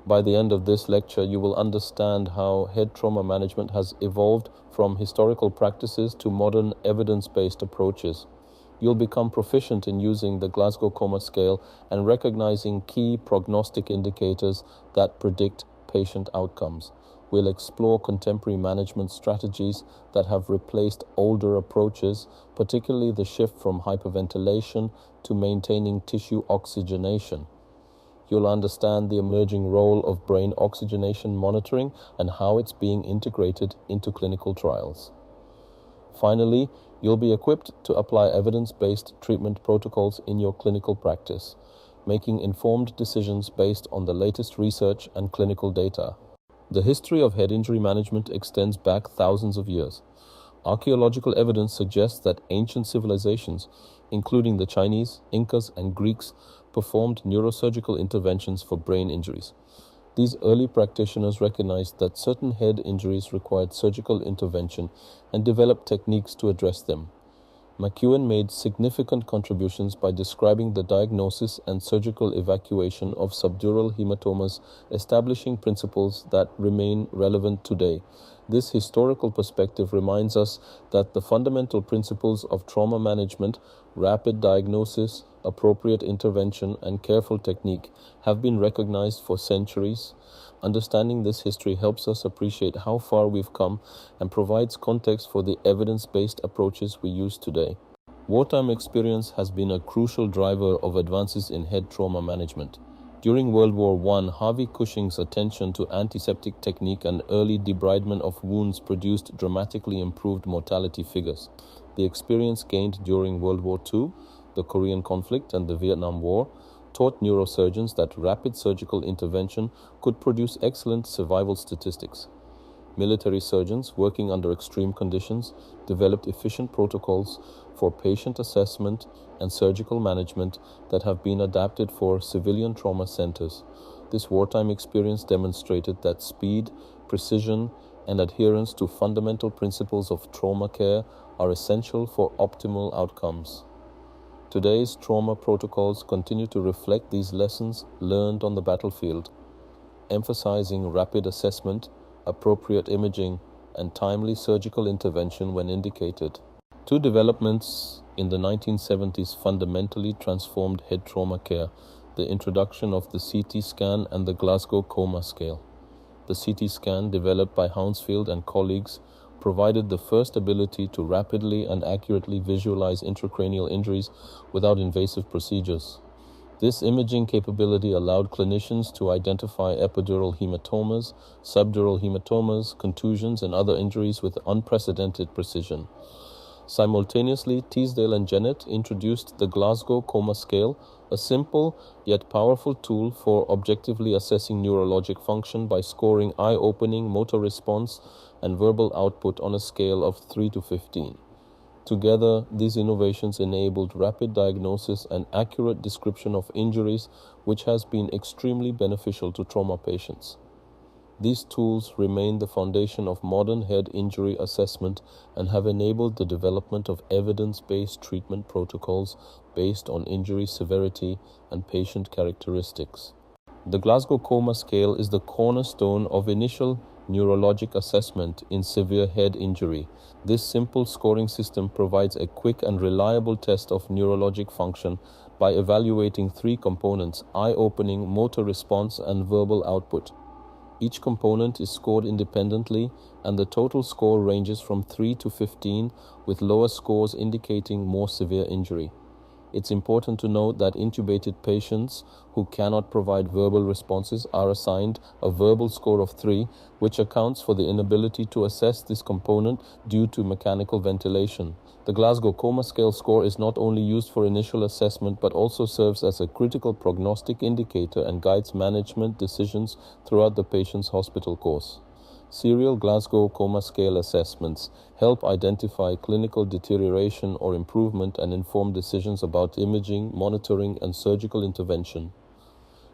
By the end of this lecture, you will understand how head trauma management has evolved from historical practices to modern evidence-based approaches. You'll become proficient in using the Glasgow Coma Scale and recognizing key prognostic indicators that predict patient outcomes. We'll explore contemporary management strategies that have replaced older approaches, particularly the shift from hyperventilation to maintaining tissue oxygenation. You'll understand the emerging role of brain oxygenation monitoring and how it's being integrated into clinical trials. Finally, you'll be equipped to apply evidence-based treatment protocols in your clinical practice, making informed decisions based on the latest research and clinical data. The history of head injury management extends back thousands of years. Archaeological evidence suggests that ancient civilizations, including the Chinese, Incas, and Greeks, performed neurosurgical interventions for brain injuries. These early practitioners recognized that certain head injuries required surgical intervention and developed techniques to address them. McEwen made significant contributions by describing the diagnosis and surgical evacuation of subdural hematomas, establishing principles that remain relevant today. This historical perspective reminds us that the fundamental principles of trauma management, rapid diagnosis, appropriate intervention, and careful technique have been recognized for centuries. Understanding this history helps us appreciate how far we've come and provides context for the evidence-based approaches we use today. Wartime experience has been a crucial driver of advances in head trauma management. During World War I, Harvey Cushing's attention to antiseptic technique and early debridement of wounds produced dramatically improved mortality figures. The experience gained during World War II, the Korean conflict, and the Vietnam War taught neurosurgeons that rapid surgical intervention could produce excellent survival statistics. Military surgeons working under extreme conditions developed efficient protocols for patient assessment and surgical management that have been adapted for civilian trauma centers. This wartime experience demonstrated that speed, precision, and adherence to fundamental principles of trauma care are essential for optimal outcomes. Today's trauma protocols continue to reflect these lessons learned on the battlefield, emphasizing rapid assessment, appropriate imaging, and timely surgical intervention when indicated. Two developments in the 1970s fundamentally transformed head trauma care: the introduction of the CT scan and the Glasgow Coma Scale. The CT scan, developed by Hounsfield and colleagues, provided the first ability to rapidly and accurately visualize intracranial injuries without invasive procedures. This imaging capability allowed clinicians to identify epidural hematomas, subdural hematomas, contusions, and other injuries with unprecedented precision. Simultaneously, Teasdale and Jennett introduced the Glasgow Coma Scale, a simple yet powerful tool for objectively assessing neurologic function by scoring eye-opening motor response and verbal output on a scale of 3 to 15. Together, these innovations enabled rapid diagnosis and accurate description of injuries, which has been extremely beneficial to trauma patients. These tools remain the foundation of modern head injury assessment and have enabled the development of evidence-based treatment protocols based on injury severity and patient characteristics. The Glasgow Coma Scale is the cornerstone of initial neurologic assessment in severe head injury. This simple scoring system provides a quick and reliable test of neurologic function by evaluating three components: eye-opening, motor response, and verbal output. Each component is scored independently, and the total score ranges from 3 to 15, with lower scores indicating more severe injury. It's important to note that intubated patients who cannot provide verbal responses are assigned a verbal score of 3, which accounts for the inability to assess this component due to mechanical ventilation. The Glasgow Coma Scale score is not only used for initial assessment but also serves as a critical prognostic indicator and guides management decisions throughout the patient's hospital course. Serial Glasgow Coma Scale assessments help identify clinical deterioration or improvement and inform decisions about imaging, monitoring, and surgical intervention.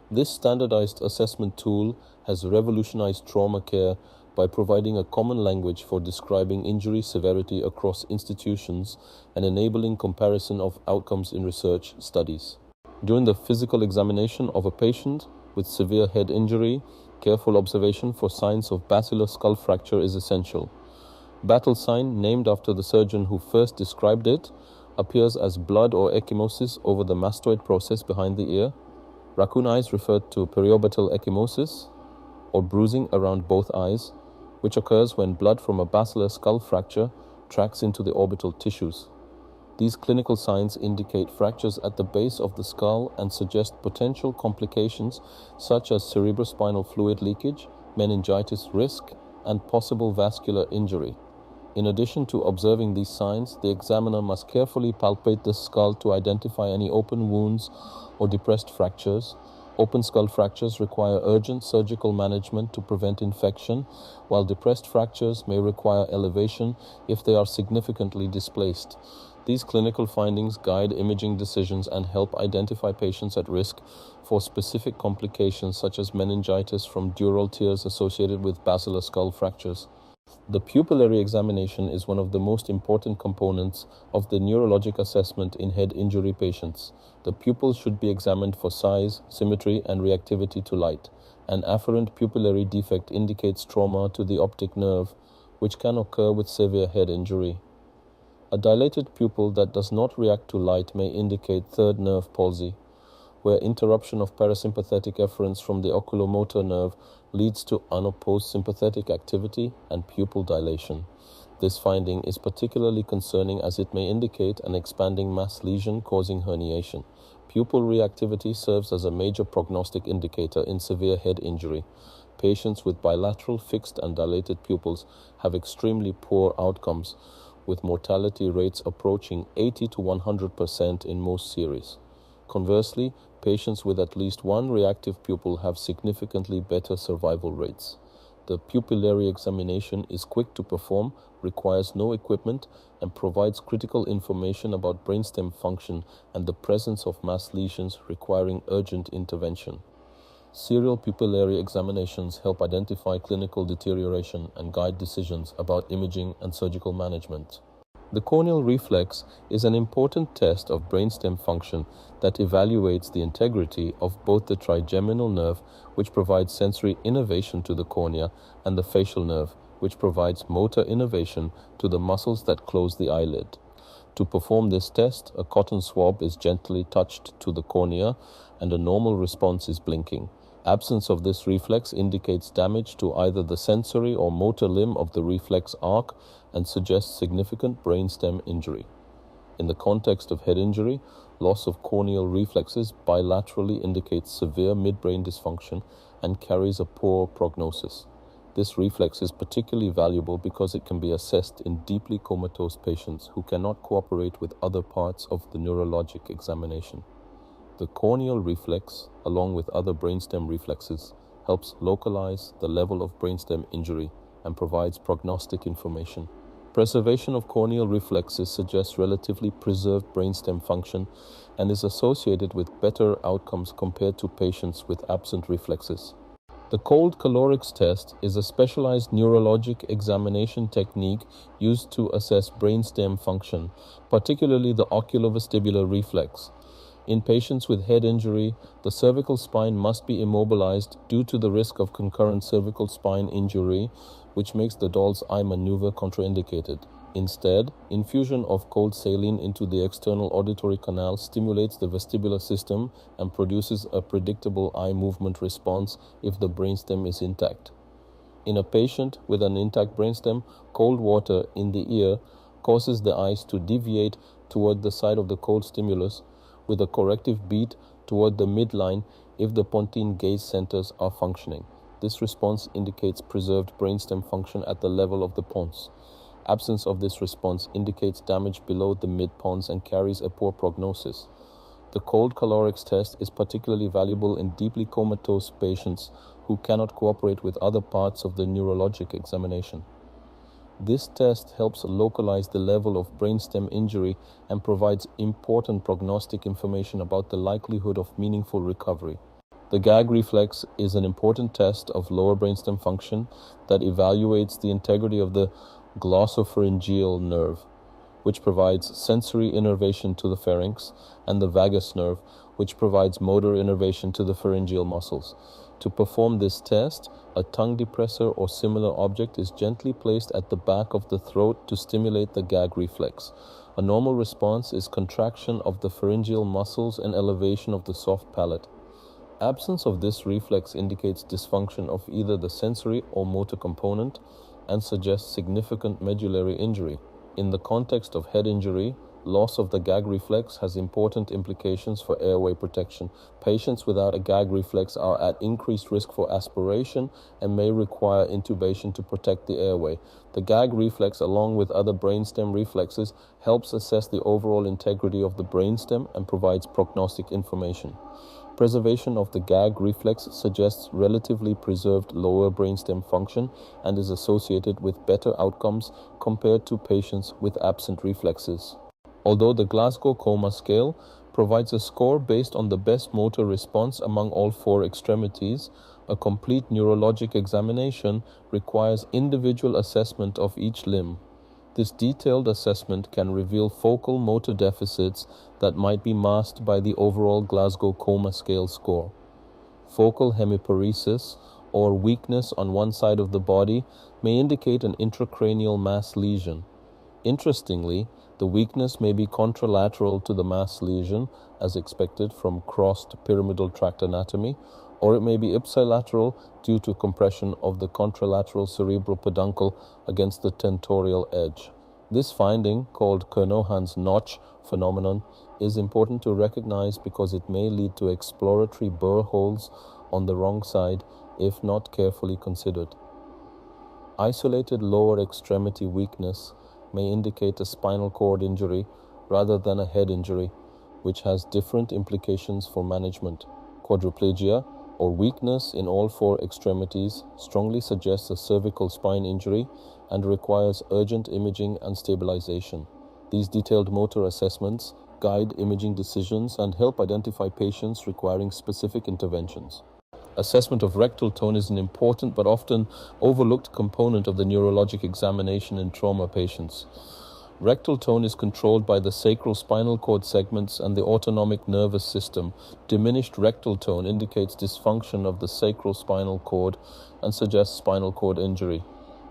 This standardized assessment tool has revolutionized trauma care by providing a common language for describing injury severity across institutions and enabling comparison of outcomes in research studies. During the physical examination of a patient, with severe head injury, careful observation for signs of basilar skull fracture is essential. Battle sign, named after the surgeon who first described it, appears as blood or ecchymosis over the mastoid process behind the ear. Raccoon eyes referred to periorbital ecchymosis, or bruising around both eyes, which occurs when blood from a basilar skull fracture tracks into the orbital tissues. These clinical signs indicate fractures at the base of the skull and suggest potential complications such as cerebrospinal fluid leakage, meningitis risk, and possible vascular injury. In addition to observing these signs, the examiner must carefully palpate the skull to identify any open wounds or depressed fractures. Open skull fractures require urgent surgical management to prevent infection, while depressed fractures may require elevation if they are significantly displaced. These clinical findings guide imaging decisions and help identify patients at risk for specific complications such as meningitis from dural tears associated with basilar skull fractures. The pupillary examination is one of the most important components of the neurologic assessment in head injury patients. The pupils should be examined for size, symmetry, and reactivity to light. An afferent pupillary defect indicates trauma to the optic nerve, which can occur with severe head injury. A dilated pupil that does not react to light may indicate third nerve palsy, where interruption of parasympathetic efferents from the oculomotor nerve leads to unopposed sympathetic activity and pupil dilation. This finding is particularly concerning as it may indicate an expanding mass lesion causing herniation. Pupil reactivity serves as a major prognostic indicator in severe head injury. Patients with bilateral fixed and dilated pupils have extremely poor outcomes, with mortality rates approaching 80 to 100% in most series. Conversely, patients with at least one reactive pupil have significantly better survival rates. The pupillary examination is quick to perform, requires no equipment, and provides critical information about brainstem function and the presence of mass lesions requiring urgent intervention. Serial pupillary examinations help identify clinical deterioration and guide decisions about imaging and surgical management. The corneal reflex is an important test of brainstem function that evaluates the integrity of both the trigeminal nerve, which provides sensory innervation to the cornea, and the facial nerve, which provides motor innervation to the muscles that close the eyelid. To perform this test, a cotton swab is gently touched to the cornea and a normal response is blinking. Absence of this reflex indicates damage to either the sensory or motor limb of the reflex arc and suggests significant brainstem injury. In the context of head injury, loss of corneal reflexes bilaterally indicates severe midbrain dysfunction and carries a poor prognosis. This reflex is particularly valuable because it can be assessed in deeply comatose patients who cannot cooperate with other parts of the neurologic examination. The corneal reflex, along with other brainstem reflexes, helps localize the level of brainstem injury and provides prognostic information. Preservation of corneal reflexes suggests relatively preserved brainstem function and is associated with better outcomes compared to patients with absent reflexes. The cold calorics test is a specialized neurologic examination technique used to assess brainstem function, particularly the oculovestibular reflex. In patients with head injury, the cervical spine must be immobilized due to the risk of concurrent cervical spine injury, which makes the doll's eye maneuver contraindicated. Instead, infusion of cold saline into the external auditory canal stimulates the vestibular system and produces a predictable eye movement response if the brainstem is intact. In a patient with an intact brainstem, cold water in the ear causes the eyes to deviate toward the side of the cold stimulus, with a corrective beat toward the midline if the pontine gaze centers are functioning. This response indicates preserved brainstem function at the level of the pons. Absence of this response indicates damage below the mid-pons and carries a poor prognosis. The cold calorics test is particularly valuable in deeply comatose patients who cannot cooperate with other parts of the neurologic examination. This test helps localize the level of brainstem injury and provides important prognostic information about the likelihood of meaningful recovery. The gag reflex is an important test of lower brainstem function that evaluates the integrity of the glossopharyngeal nerve, which provides sensory innervation to the pharynx, and the vagus nerve, which provides motor innervation to the pharyngeal muscles. To perform this test, a tongue depressor or similar object is gently placed at the back of the throat to stimulate the gag reflex. A normal response is contraction of the pharyngeal muscles and elevation of the soft palate. Absence of this reflex indicates dysfunction of either the sensory or motor component and suggests significant medullary injury. In the context of head injury, loss of the gag reflex has important implications for airway protection. Patients without a gag reflex are at increased risk for aspiration and may require intubation to protect the airway. The gag reflex, along with other brainstem reflexes, helps assess the overall integrity of the brainstem and provides prognostic information. Preservation of the gag reflex suggests relatively preserved lower brainstem function and is associated with better outcomes compared to patients with absent reflexes. Although the Glasgow Coma Scale provides a score based on the best motor response among all four extremities, a complete neurologic examination requires individual assessment of each limb. This detailed assessment can reveal focal motor deficits that might be masked by the overall Glasgow Coma Scale score. Focal hemiparesis, or weakness on one side of the body, may indicate an intracranial mass lesion. Interestingly, the weakness may be contralateral to the mass lesion, as expected from crossed pyramidal tract anatomy, or it may be ipsilateral due to compression of the contralateral cerebral peduncle against the tentorial edge. This finding, called Kernohan's notch phenomenon, is important to recognize because it may lead to exploratory burr holes on the wrong side if not carefully considered. Isolated lower extremity weakness may indicate a spinal cord injury rather than a head injury, which has different implications for management. Quadriplegia, or weakness in all four extremities, strongly suggests a cervical spine injury and requires urgent imaging and stabilization. These detailed motor assessments guide imaging decisions and help identify patients requiring specific interventions. Assessment of rectal tone is an important but often overlooked component of the neurologic examination in trauma patients. Rectal tone is controlled by the sacral spinal cord segments and the autonomic nervous system. Diminished rectal tone indicates dysfunction of the sacral spinal cord and suggests spinal cord injury.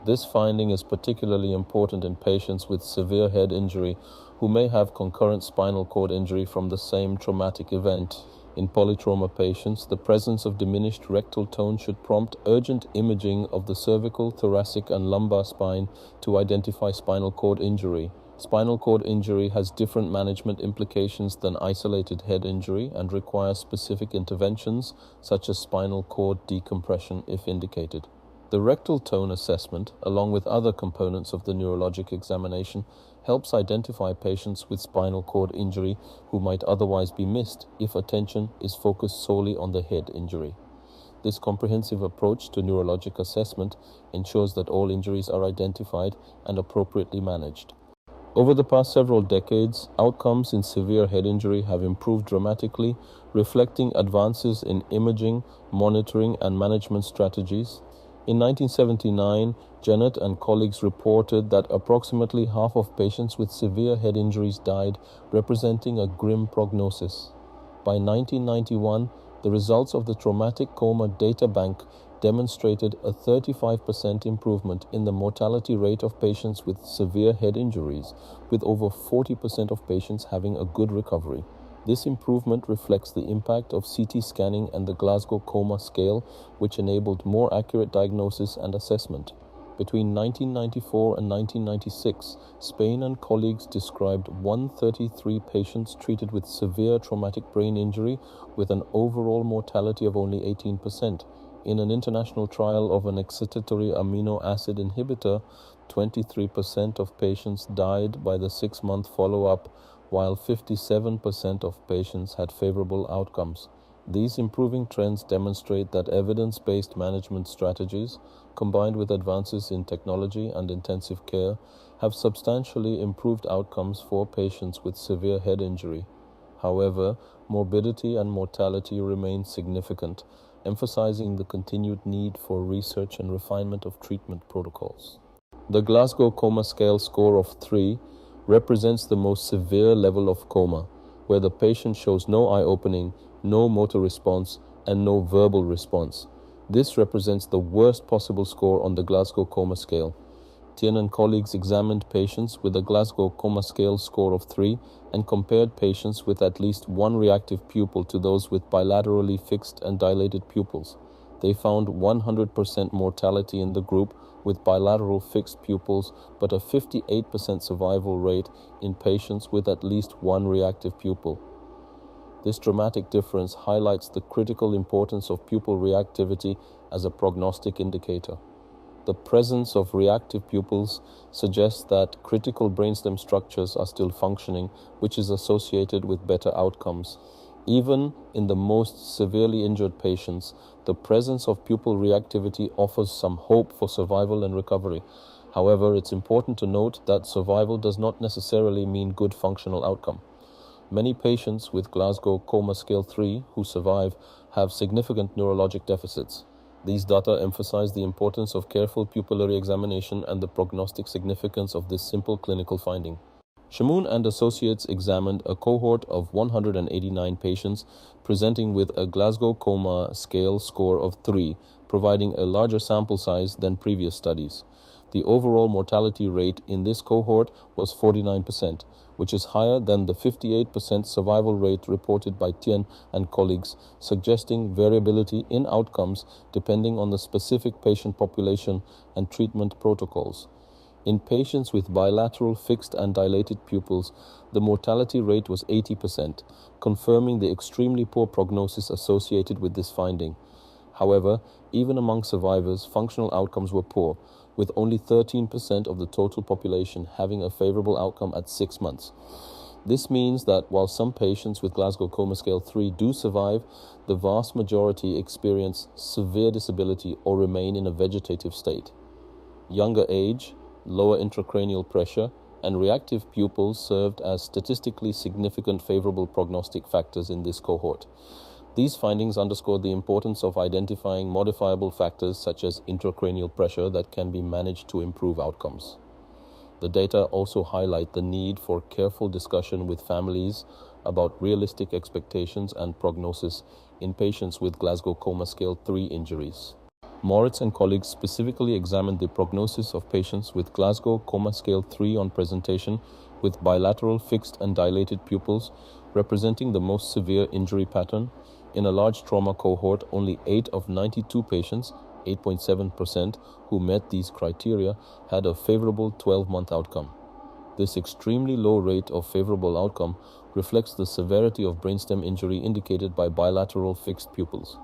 This finding is particularly important in patients with severe head injury who may have concurrent spinal cord injury from the same traumatic event. In polytrauma patients, the presence of diminished rectal tone should prompt urgent imaging of the cervical, thoracic, and lumbar spine to identify spinal cord injury. Spinal cord injury has different management implications than isolated head injury and requires specific interventions, such as spinal cord decompression if indicated. The rectal tone assessment, along with other components of the neurologic examination, helps identify patients with spinal cord injury who might otherwise be missed if attention is focused solely on the head injury. This comprehensive approach to neurologic assessment ensures that all injuries are identified and appropriately managed. Over the past several decades, outcomes in severe head injury have improved dramatically, reflecting advances in imaging, monitoring, and management strategies. In 1979, Janet and colleagues reported that approximately half of patients with severe head injuries died, representing a grim prognosis. By 1991, the results of the Traumatic Coma Data Bank demonstrated a 35% improvement in the mortality rate of patients with severe head injuries, with over 40% of patients having a good recovery. This improvement reflects the impact of CT scanning and the Glasgow Coma Scale, which enabled more accurate diagnosis and assessment. Between 1994 and 1996, Spain and colleagues described 133 patients treated with severe traumatic brain injury with an overall mortality of only 18%. In an international trial of an excitatory amino acid inhibitor, 23% of patients died by the 6-month follow-up, while 57% of patients had favorable outcomes. These improving trends demonstrate that evidence-based management strategies, combined with advances in technology and intensive care, have substantially improved outcomes for patients with severe head injury. However, morbidity and mortality remain significant, emphasizing the continued need for research and refinement of treatment protocols. The Glasgow Coma Scale score of 3 represents the most severe level of coma, where the patient shows no eye opening, no motor response, and no verbal response. This represents the worst possible score on the Glasgow Coma Scale. Tien and colleagues examined patients with a Glasgow Coma Scale score of 3 and compared patients with at least one reactive pupil to those with bilaterally fixed and dilated pupils. They found 100% mortality in the group with bilateral fixed pupils, but a 58% survival rate in patients with at least one reactive pupil. This dramatic difference highlights the critical importance of pupil reactivity as a prognostic indicator. The presence of reactive pupils suggests that critical brainstem structures are still functioning, which is associated with better outcomes. Even in the most severely injured patients, the presence of pupil reactivity offers some hope for survival and recovery. However, it's important to note that survival does not necessarily mean good functional outcome. Many patients with Glasgow Coma Scale 3 who survive have significant neurologic deficits. These data emphasize the importance of careful pupillary examination and the prognostic significance of this simple clinical finding. Shamoun and associates examined a cohort of 189 patients presenting with a Glasgow Coma Scale score of 3, providing a larger sample size than previous studies. The overall mortality rate in this cohort was 49%, which is higher than the 58% survival rate reported by Tien and colleagues, suggesting variability in outcomes depending on the specific patient population and treatment protocols. In patients with bilateral fixed and dilated pupils, the mortality rate was 80%, confirming the extremely poor prognosis associated with this finding. However, even among survivors, functional outcomes were poor, with only 13% of the total population having a favorable outcome at 6 months. This means that while some patients with Glasgow Coma Scale 3 do survive, the vast majority experience severe disability or remain in a vegetative state. Younger age, lower intracranial pressure, and reactive pupils served as statistically significant favorable prognostic factors in this cohort. These findings underscore the importance of identifying modifiable factors such as intracranial pressure that can be managed to improve outcomes. The data also highlight the need for careful discussion with families about realistic expectations and prognosis in patients with Glasgow Coma Scale 3 injuries. Moritz and colleagues specifically examined the prognosis of patients with Glasgow Coma Scale 3 on presentation with bilateral fixed and dilated pupils, representing the most severe injury pattern. In a large trauma cohort, only 8 of 92 patients, 8.7%, who met these criteria had a favorable 12-month outcome. This extremely low rate of favorable outcome reflects the severity of brainstem injury indicated by bilateral fixed pupils.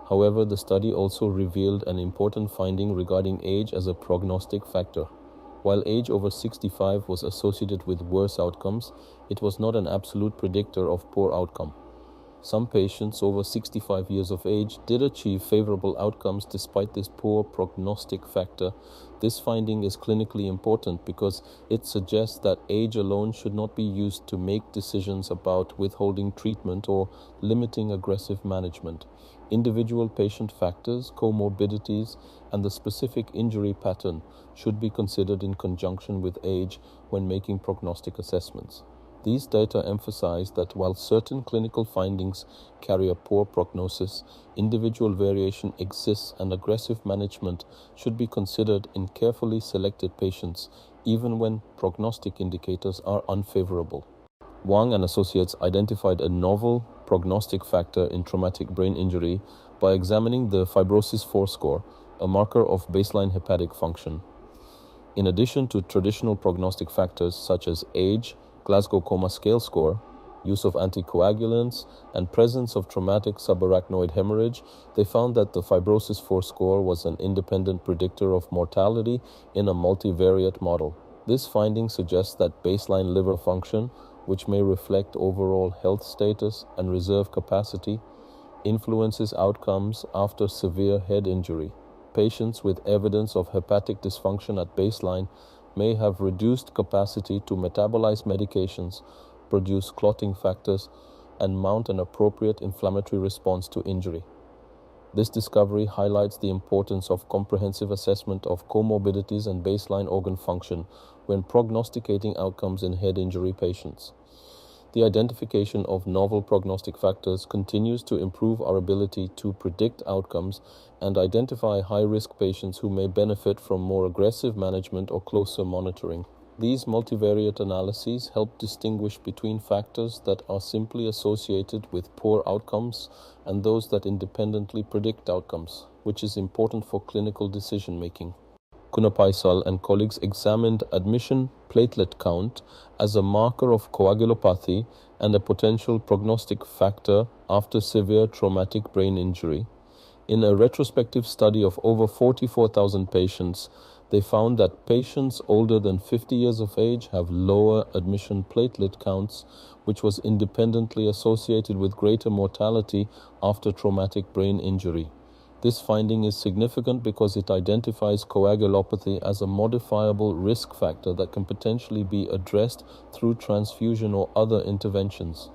However, the study also revealed an important finding regarding age as a prognostic factor. While age over 65 was associated with worse outcomes, it was not an absolute predictor of poor outcome. Some patients over 65 years of age did achieve favorable outcomes despite this poor prognostic factor. This finding is clinically important because it suggests that age alone should not be used to make decisions about withholding treatment or limiting aggressive management. Individual patient factors, comorbidities, and the specific injury pattern should be considered in conjunction with age when making prognostic assessments. These data emphasize that while certain clinical findings carry a poor prognosis, individual variation exists and aggressive management should be considered in carefully selected patients, even when prognostic indicators are unfavorable. Wang and associates identified a novel prognostic factor in traumatic brain injury by examining the fibrosis-4 score, a marker of baseline hepatic function. In addition to traditional prognostic factors such as age, Glasgow Coma Scale score, use of anticoagulants, and presence of traumatic subarachnoid hemorrhage, they found that the fibrosis-4 score was an independent predictor of mortality in a multivariate model. This finding suggests that baseline liver function, which may reflect overall health status and reserve capacity, influences outcomes after severe head injury. Patients with evidence of hepatic dysfunction at baseline may have reduced capacity to metabolize medications, produce clotting factors, and mount an appropriate inflammatory response to injury. This discovery highlights the importance of comprehensive assessment of comorbidities and baseline organ function when prognosticating outcomes in head injury patients. The identification of novel prognostic factors continues to improve our ability to predict outcomes and identify high-risk patients who may benefit from more aggressive management or closer monitoring. These multivariate analyses help distinguish between factors that are simply associated with poor outcomes and those that independently predict outcomes, which is important for clinical decision-making. Kunapaisal and colleagues examined admission platelet count as a marker of coagulopathy and a potential prognostic factor after severe traumatic brain injury. In a retrospective study of over 44,000 patients, they found that patients older than 50 years of age have lower admission platelet counts, which was independently associated with greater mortality after traumatic brain injury. This finding is significant because it identifies coagulopathy as a modifiable risk factor that can potentially be addressed through transfusion or other interventions.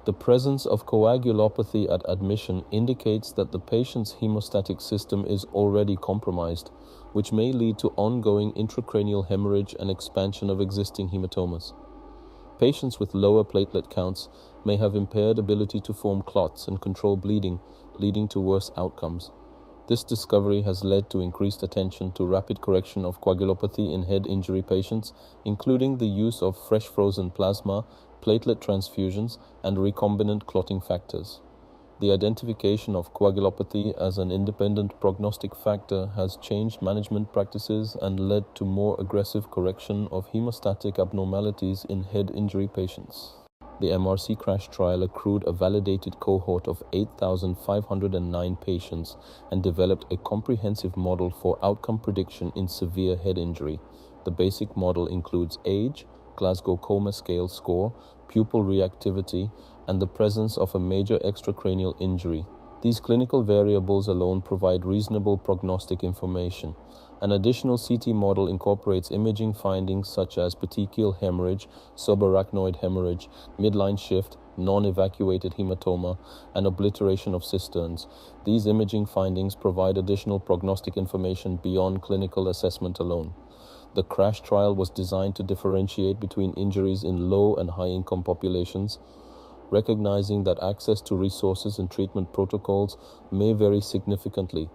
The presence of coagulopathy at admission indicates that the patient's hemostatic system is already compromised, which may lead to ongoing intracranial hemorrhage and expansion of existing hematomas. Patients with lower platelet counts may have impaired ability to form clots and control bleeding, leading to worse outcomes. This discovery has led to increased attention to rapid correction of coagulopathy in head injury patients, including the use of fresh frozen plasma, platelet transfusions, and recombinant clotting factors. The identification of coagulopathy as an independent prognostic factor has changed management practices and led to more aggressive correction of hemostatic abnormalities in head injury patients. The MRC crash trial accrued a validated cohort of 8,509 patients and developed a comprehensive model for outcome prediction in severe head injury. The basic model includes age, Glasgow Coma Scale score, pupil reactivity, and the presence of a major extracranial injury. These clinical variables alone provide reasonable prognostic information. An additional CT model incorporates imaging findings such as petechial hemorrhage, subarachnoid hemorrhage, midline shift, non-evacuated hematoma, and obliteration of cisterns. These imaging findings provide additional prognostic information beyond clinical assessment alone. The crash trial was designed to differentiate between injuries in low and high-income populations, recognizing that access to resources and treatment protocols may vary significantly.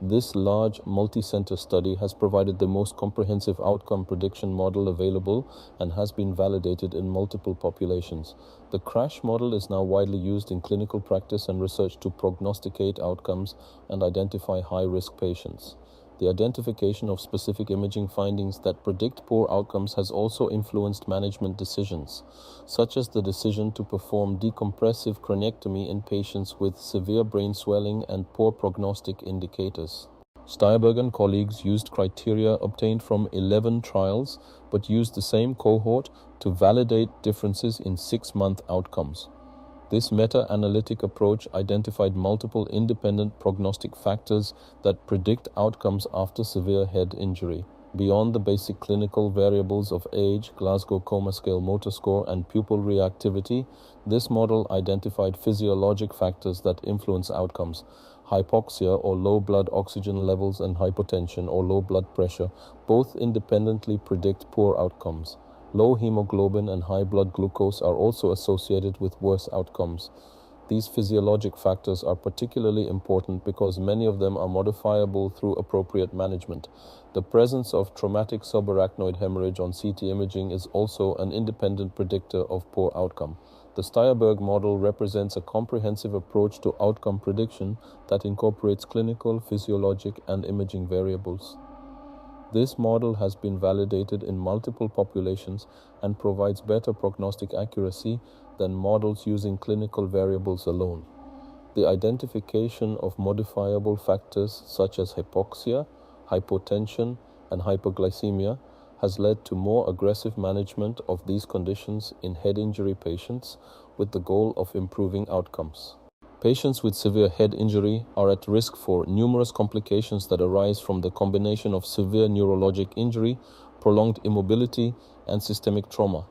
This large multi-center study has provided the most comprehensive outcome prediction model available and has been validated in multiple populations. The crash model is now widely used in clinical practice and research to prognosticate outcomes and identify high-risk patients. The identification of specific imaging findings that predict poor outcomes has also influenced management decisions, such as the decision to perform decompressive craniectomy in patients with severe brain swelling and poor prognostic indicators. Steyerberg and colleagues used criteria obtained from 11 trials, but used the same cohort to validate differences in 6-month outcomes. This meta-analytic approach identified multiple independent prognostic factors that predict outcomes after severe head injury. Beyond the basic clinical variables of age, Glasgow Coma Scale motor score, and pupil reactivity, this model identified physiologic factors that influence outcomes. Hypoxia or low blood oxygen levels and hypotension or low blood pressure both independently predict poor outcomes. Low hemoglobin and high blood glucose are also associated with worse outcomes. These physiologic factors are particularly important because many of them are modifiable through appropriate management. The presence of traumatic subarachnoid hemorrhage on CT imaging is also an independent predictor of poor outcome. The Steyerberg model represents a comprehensive approach to outcome prediction that incorporates clinical, physiologic, and imaging variables. This model has been validated in multiple populations and provides better prognostic accuracy than models using clinical variables alone. The identification of modifiable factors such as hypoxia, hypotension, and hypoglycemia has led to more aggressive management of these conditions in head injury patients with the goal of improving outcomes. Patients with severe head injury are at risk for numerous complications that arise from the combination of severe neurologic injury, prolonged immobility, and systemic trauma.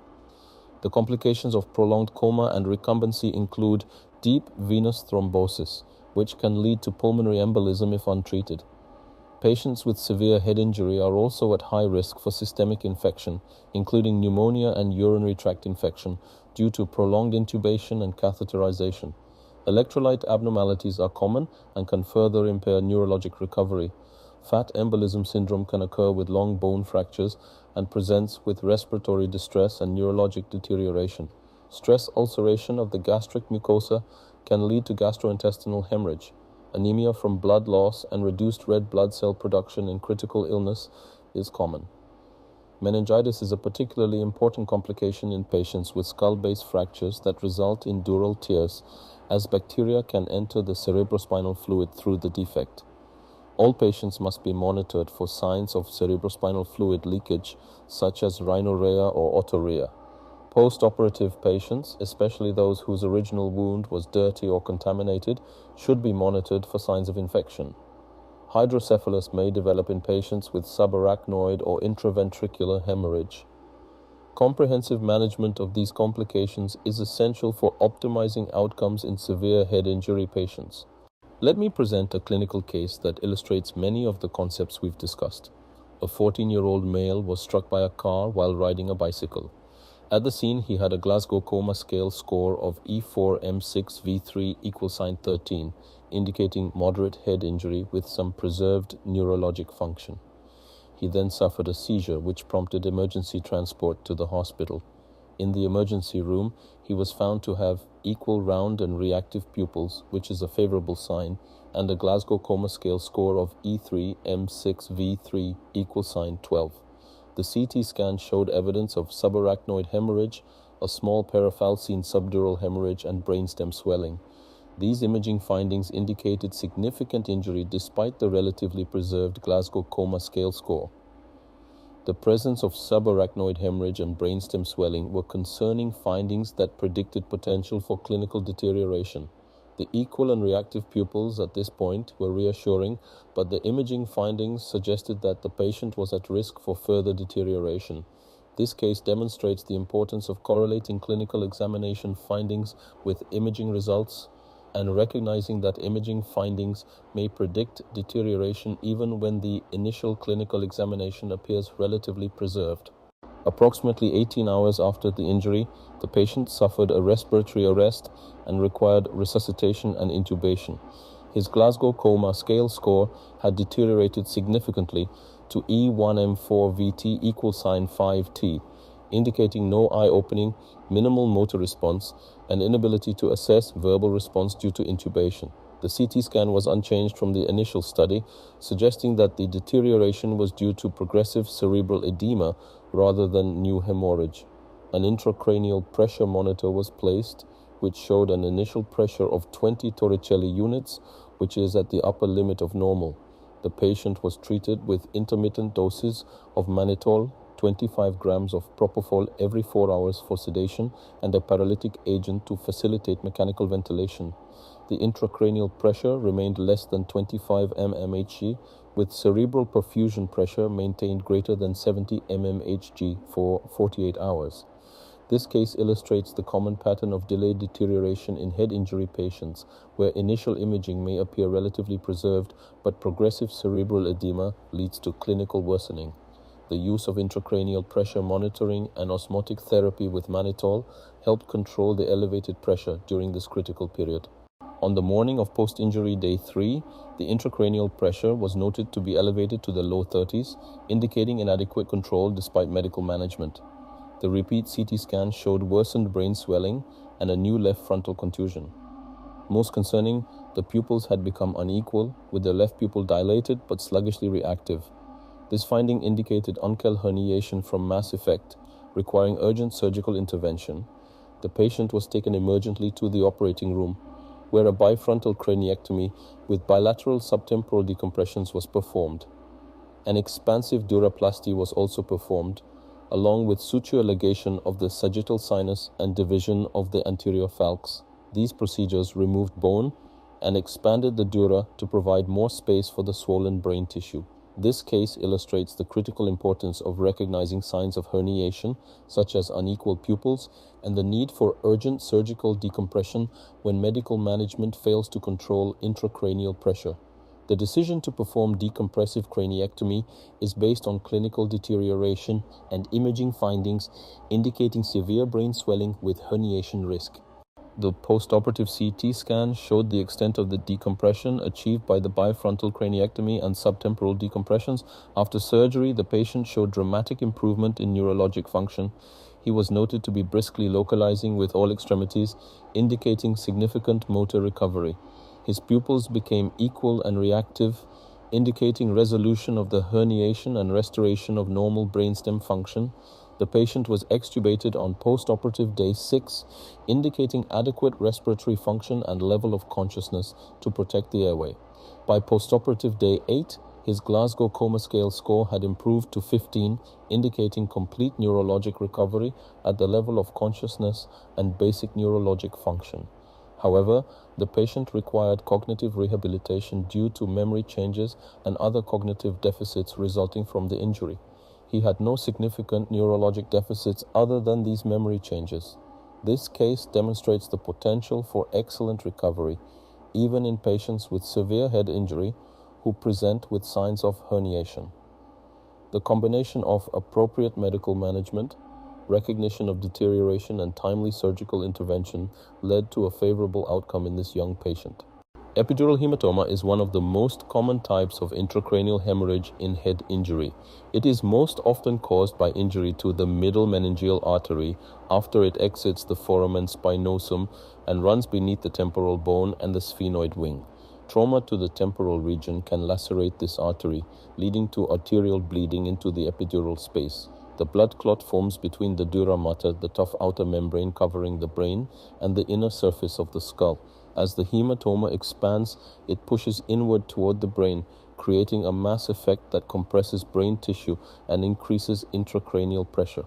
The complications of prolonged coma and recumbency include deep venous thrombosis, which can lead to pulmonary embolism if untreated. Patients with severe head injury are also at high risk for systemic infection, including pneumonia and urinary tract infection, due to prolonged intubation and catheterization. Electrolyte abnormalities are common and can further impair neurologic recovery. Fat embolism syndrome can occur with long bone fractures and presents with respiratory distress and neurologic deterioration. Stress ulceration of the gastric mucosa can lead to gastrointestinal hemorrhage. Anemia from blood loss and reduced red blood cell production in critical illness is common. Meningitis is a particularly important complication in patients with skull-base fractures that result in dural tears, as bacteria can enter the cerebrospinal fluid through the defect. All patients must be monitored for signs of cerebrospinal fluid leakage, such as rhinorrhea or otorrhea. Post-operative patients, especially those whose original wound was dirty or contaminated, should be monitored for signs of infection. Hydrocephalus may develop in patients with subarachnoid or intraventricular hemorrhage. Comprehensive management of these complications is essential for optimizing outcomes in severe head injury patients. Let me present a clinical case that illustrates many of the concepts we've discussed. A 14-year-old male was struck by a car while riding a bicycle. At the scene, he had a Glasgow Coma Scale score of E4M6V3 equal sign 13, indicating moderate head injury with some preserved neurologic function. He then suffered a seizure which prompted emergency transport to the hospital. In the emergency room, he was found to have equal round and reactive pupils, which is a favorable sign, and a Glasgow Coma Scale score of E3M6V3 equal sign 12. The CT scan showed evidence of subarachnoid hemorrhage, a small parafalcine subdural hemorrhage, and brainstem swelling. These imaging findings indicated significant injury despite the relatively preserved Glasgow Coma Scale score. The presence of subarachnoid hemorrhage and brainstem swelling were concerning findings that predicted potential for clinical deterioration. The equal and reactive pupils at this point were reassuring, but the imaging findings suggested that the patient was at risk for further deterioration. This case demonstrates the importance of correlating clinical examination findings with imaging results and recognizing that imaging findings may predict deterioration even when the initial clinical examination appears relatively preserved. Approximately 18 hours after the injury, the patient suffered a respiratory arrest and required resuscitation and intubation. His Glasgow Coma Scale score had deteriorated significantly to E1M4VT equal sign 5T, indicating no eye opening, minimal motor response, and inability to assess verbal response due to intubation. The CT scan was unchanged from the initial study, suggesting that the deterioration was due to progressive cerebral edema rather than new hemorrhage. An intracranial pressure monitor was placed, which showed an initial pressure of 20 Torricelli units, which is at the upper limit of normal. The patient was treated with intermittent doses of mannitol, 25 grams of propofol every 4 hours for sedation, and a paralytic agent to facilitate mechanical ventilation. The intracranial pressure remained less than 25 mmHg, with cerebral perfusion pressure maintained greater than 70 mmHg for 48 hours. This case illustrates the common pattern of delayed deterioration in head injury patients, where initial imaging may appear relatively preserved, but progressive cerebral edema leads to clinical worsening. The use of intracranial pressure monitoring and osmotic therapy with mannitol helped control the elevated pressure during this critical period. On the morning of post-injury day 3, the intracranial pressure was noted to be elevated to the low 30s, indicating inadequate control despite medical management. The repeat CT scan showed worsened brain swelling and a new left frontal contusion. Most concerning, the pupils had become unequal, with the left pupil dilated but sluggishly reactive. This finding indicated uncal herniation from mass effect, requiring urgent surgical intervention. The patient was taken emergently to the operating room, where a bifrontal craniectomy with bilateral subtemporal decompressions was performed. An expansive duroplasty was also performed, along with suture ligation of the sagittal sinus and division of the anterior falx. These procedures removed bone and expanded the dura to provide more space for the swollen brain tissue. This case illustrates the critical importance of recognizing signs of herniation, such as unequal pupils, and the need for urgent surgical decompression when medical management fails to control intracranial pressure. The decision to perform decompressive craniectomy is based on clinical deterioration and imaging findings indicating severe brain swelling with herniation risk. The postoperative CT scan showed the extent of the decompression achieved by the bifrontal craniectomy and subtemporal decompressions. After surgery, the patient showed dramatic improvement in neurologic function. He was noted to be briskly localizing with all extremities, indicating significant motor recovery. His pupils became equal and reactive, indicating resolution of the herniation and restoration of normal brainstem function. The patient was extubated on postoperative day 6, indicating adequate respiratory function and level of consciousness to protect the airway. By postoperative day 8, his Glasgow Coma Scale score had improved to 15, indicating complete neurologic recovery at the level of consciousness and basic neurologic function. However, the patient required cognitive rehabilitation due to memory changes and other cognitive deficits resulting from the injury. He had no significant neurologic deficits other than these memory changes. This case demonstrates the potential for excellent recovery, even in patients with severe head injury who present with signs of herniation. The combination of appropriate medical management, recognition of deterioration, and timely surgical intervention led to a favorable outcome in this young patient. Epidural hematoma is one of the most common types of intracranial hemorrhage in head injury. It is most often caused by injury to the middle meningeal artery after it exits the foramen spinosum and runs beneath the temporal bone and the sphenoid wing. Trauma to the temporal region can lacerate this artery, leading to arterial bleeding into the epidural space. The blood clot forms between the dura mater, the tough outer membrane covering the brain, and the inner surface of the skull. As the hematoma expands, it pushes inward toward the brain, creating a mass effect that compresses brain tissue and increases intracranial pressure.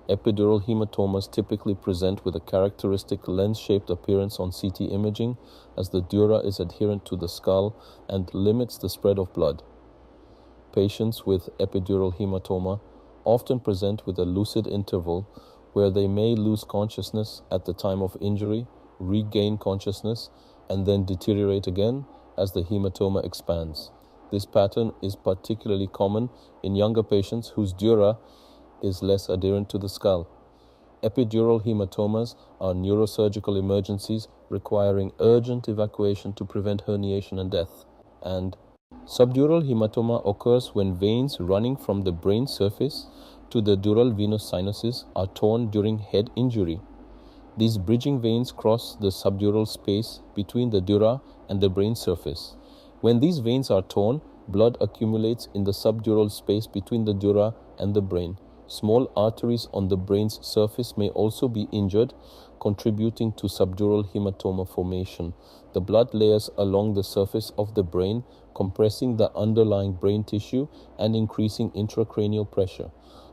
Epidural hematomas typically present with a characteristic lens-shaped appearance on CT imaging, as the dura is adherent to the skull and limits the spread of blood. Patients with epidural hematoma often present with a lucid interval where they may lose consciousness at the time of injury, regain consciousness, and then deteriorate again as the hematoma expands. This pattern is particularly common in younger patients whose dura is less adherent to the skull. Epidural hematomas are neurosurgical emergencies requiring urgent evacuation to prevent herniation and death. And subdural hematoma occurs when veins running from the brain surface to the dural venous sinuses are torn during head injury. These bridging veins cross the subdural space between the dura and the brain surface. When these veins are torn, blood accumulates in the subdural space between the dura and the brain. Small arteries on the brain's surface may also be injured, contributing to subdural hematoma formation. The blood layers along the surface of the brain, compressing the underlying brain tissue and increasing intracranial pressure.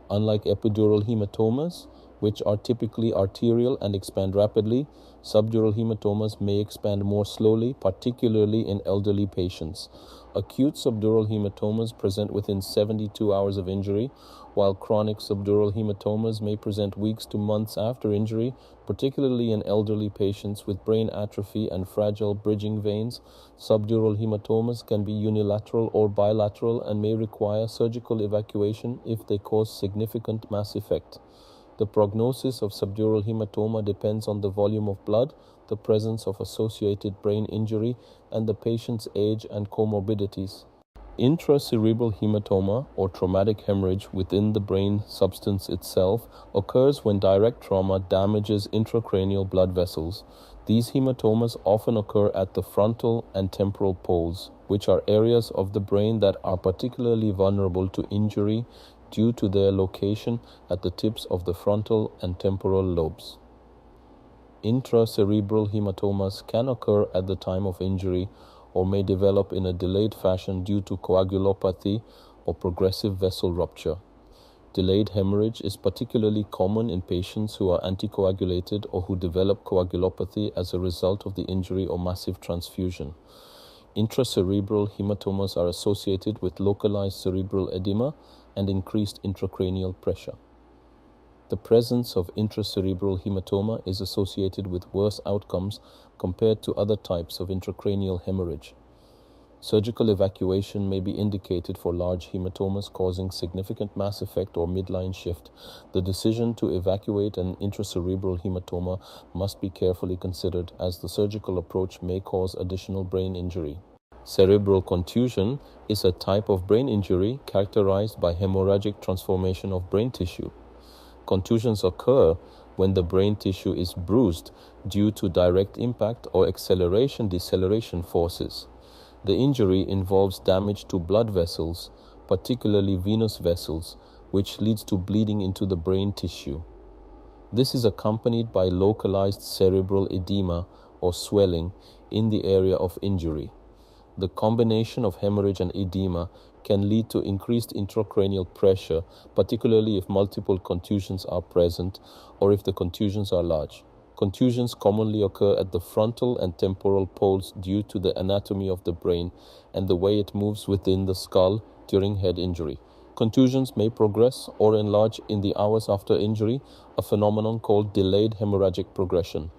Unlike epidural hematomas, which are typically arterial and expand rapidly, subdural hematomas may expand more slowly, particularly in elderly patients. Acute subdural hematomas present within 72 hours of injury, while chronic subdural hematomas may present weeks to months after injury, particularly in elderly patients with brain atrophy and fragile bridging veins. Subdural hematomas can be unilateral or bilateral and may require surgical evacuation if they cause significant mass effect. The prognosis of subdural hematoma depends on the volume of blood, the presence of associated brain injury, and the patient's age and comorbidities. Intracerebral hematoma, or traumatic hemorrhage within the brain substance itself, occurs when direct trauma damages intracranial blood vessels. These hematomas often occur at the frontal and temporal poles, which are areas of the brain that are particularly vulnerable to injury due to their location at the tips of the frontal and temporal lobes. Intracerebral hematomas can occur at the time of injury or may develop in a delayed fashion due to coagulopathy or progressive vessel rupture. Delayed hemorrhage is particularly common in patients who are anticoagulated or who develop coagulopathy as a result of the injury or massive transfusion. Intracerebral hematomas are associated with localized cerebral edema and increased intracranial pressure. The presence of intracerebral hematoma is associated with worse outcomes compared to other types of intracranial hemorrhage. Surgical evacuation may be indicated for large hematomas causing significant mass effect or midline shift. The decision to evacuate an intracerebral hematoma must be carefully considered, as the surgical approach may cause additional brain injury. Cerebral contusion is a type of brain injury characterized by hemorrhagic transformation of brain tissue. Contusions occur when the brain tissue is bruised due to direct impact or acceleration-deceleration forces. The injury involves damage to blood vessels, particularly venous vessels, which leads to bleeding into the brain tissue. This is accompanied by localized cerebral edema or swelling in the area of injury. The combination of hemorrhage and edema can lead to increased intracranial pressure, particularly if multiple contusions are present or if the contusions are large. Contusions commonly occur at the frontal and temporal poles due to the anatomy of the brain and the way it moves within the skull during head injury. Contusions may progress or enlarge in the hours after injury, a phenomenon called delayed hemorrhagic progression.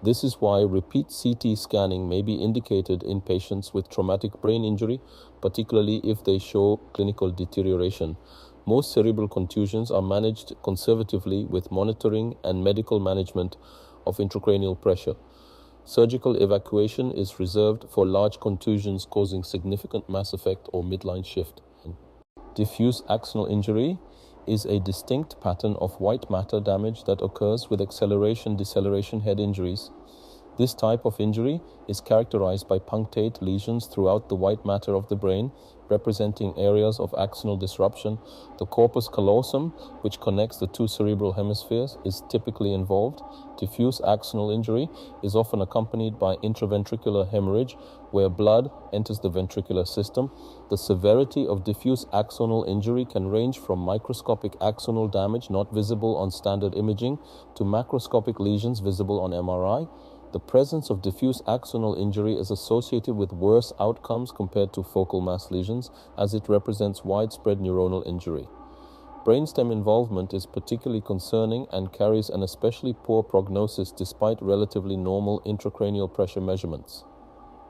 This is why repeat CT scanning may be indicated in patients with traumatic brain injury, particularly if they show clinical deterioration. Most cerebral contusions are managed conservatively with monitoring and medical management of intracranial pressure. Surgical evacuation is reserved for large contusions causing significant mass effect or midline shift. Diffuse axonal injury is a distinct pattern of white matter damage that occurs with acceleration-deceleration head injuries. This type of injury is characterized by punctate lesions throughout the white matter of the brain, representing areas of axonal disruption. The corpus callosum, which connects the two cerebral hemispheres, is typically involved. Diffuse axonal injury is often accompanied by intraventricular hemorrhage, where blood enters the ventricular system. The severity of diffuse axonal injury can range from microscopic axonal damage not visible on standard imaging to macroscopic lesions visible on MRI. The presence of diffuse axonal injury is associated with worse outcomes compared to focal mass lesions, as it represents widespread neuronal injury. Brainstem involvement is particularly concerning and carries an especially poor prognosis despite relatively normal intracranial pressure measurements.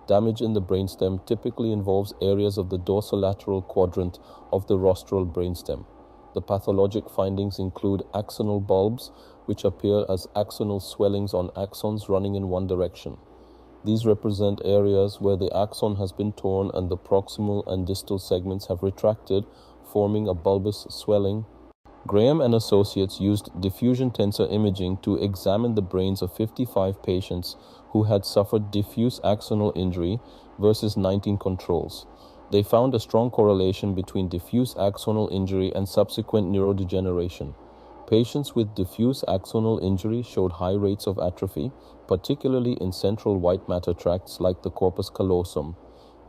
Damage in the brainstem typically involves areas of the dorsolateral quadrant of the rostral brainstem. The pathologic findings include axonal bulbs, which appear as axonal swellings on axons running in one direction. These represent areas where the axon has been torn and the proximal and distal segments have retracted, forming a bulbous swelling. Graham and associates used diffusion tensor imaging to examine the brains of 55 patients who had suffered diffuse axonal injury versus 19 controls. They found a strong correlation between diffuse axonal injury and subsequent neurodegeneration. Patients with diffuse axonal injury showed high rates of atrophy, particularly in central white matter tracts like the corpus callosum.